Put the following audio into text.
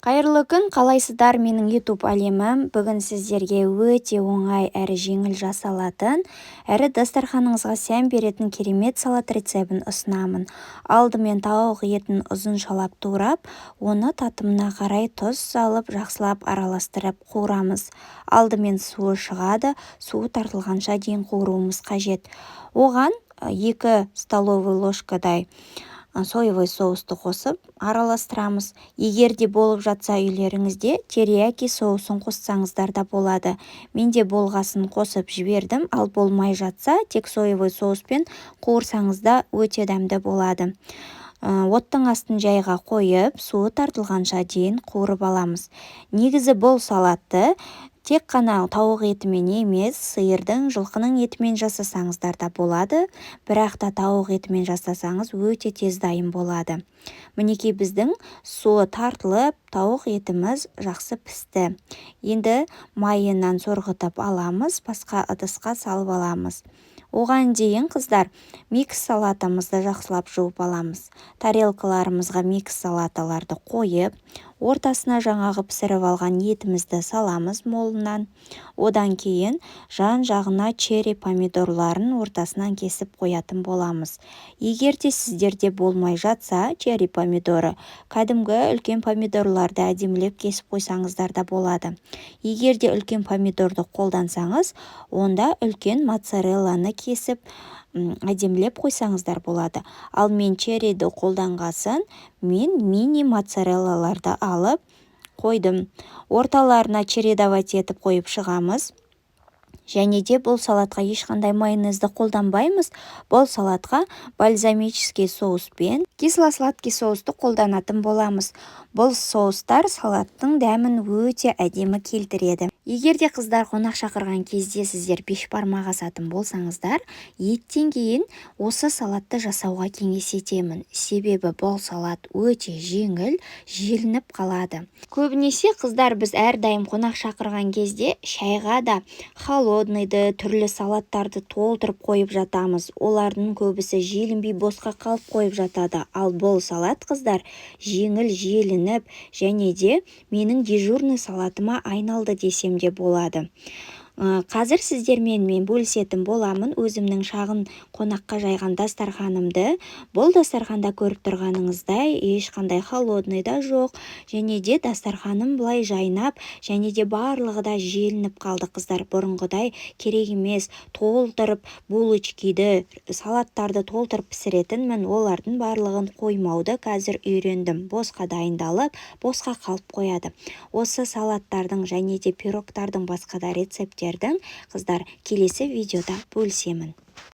Қайырлы күн, қалайсыздар? Менің YouTube әлемім бүгін сіздерге өте оңай әрі жеңіл жасалатын, әрі дастарханыңызға сән беретін керемет салат рецебін ұсынамын. Алдымен тауық етін ұзыншалап турап, оны татымына қарай тұз салып, жақсылап араластырып қуырамыз. Алдымен суы шығады, суы тартылғанша дейін қуыруымыз қажет. Оған 2 столовый ложкадай соевый соусты қосып араластырамыз. Егер де болып жатса үйлеріңізде терияки соусын қоссаңыздар да болады. Менде болғасын қосып жібердім, ал болмай жатса тек соевый соуспен қуырсаңыз да өте дәмді болады. Оттың астын жайға қойып, суы тартылғанша дейін қуырып аламыз. Негізі бұл салатты тек қана тауық етімен емес, сиырдың, жылқының етімен жасасаңыздар да болады, бірақ та тауық етімен жасасаңыз өте тез дайын болады. Мінекей біздің суы тартылып, тауық етіміз жақсы пісті. Енді майынан сорғытып аламыз, басқа ыдысқа салып аламыз. Оған дейін қыздар микс салатамызды жақсылап жуып аламыз. Тарелкаларымызға микс салаталарды қойып, ортасына жаңағы пісіріп алған етімізді саламыз молынан. Одан кейін жан-жағына черри помидорларын ортасынан кесіп қоятын боламыз. Егер де сіздерде болмай жатса, черри помидоры, кәдімгі үлкен помидорларды әдемілеп кесіп қойсаңыздар да болады. Егер де үлкен помидорды қолдансаңыз, онда үлкен моцарелланы кесіп әдемілеп қойсаңыздар болады. Ал мен черриді қолданғасын, мен мини моцареллаларды алып қойдым. Орталарына чередовать етіп қойып шығамыз. Және де бұл салатқа ешқандай майонезді қолданбаймыз. Бұл салатқа бальзамический соус пен кисло-сладкий соусты қолданатын боламыз. Бұл соустар салаттың дәмін өте әдемі келтіреді. Егер де қыздар қонақ шақырған кезде сіздер бешбармақ асатын болсаңыздар, еттен кейін осы салатты жасауға кеңес етемін. Себебі бұл салат өте жеңіл, желініп қалады. Көбінесе қыздар біз әрдайым қонақ шақырған кезде шайға да холодныйды, түрлі салаттарды толтырып қойып жатамыз. Олардың көбісі желінбей босқа қалып қойып жатады. Ал бұл салат қыздар жеңіл, желініп, және де менің дежурный салатыма айналды десем де болады. Қазір сіздермен мен бөлісетін боламын өзімнің шағын қонаққа жайған дастарханымды. Бұл дастарханда көріп тұрғаныңыздай ешқандай холодный да жоқ, және де дастарханым былай жайнап, және де барлығы да желініп қалды қыздар. Бұрынғыдай керек емес толтырып булочкиді, салаттарды толтырып пісіретінмін, олардың барлығын қоймауды қазір үйрендім. Босқа дайындалып, босқа қалып қояды. Осы салаттардың және де пирогтардың басқа да рецептер қыздар келесі видеода бөлісемін.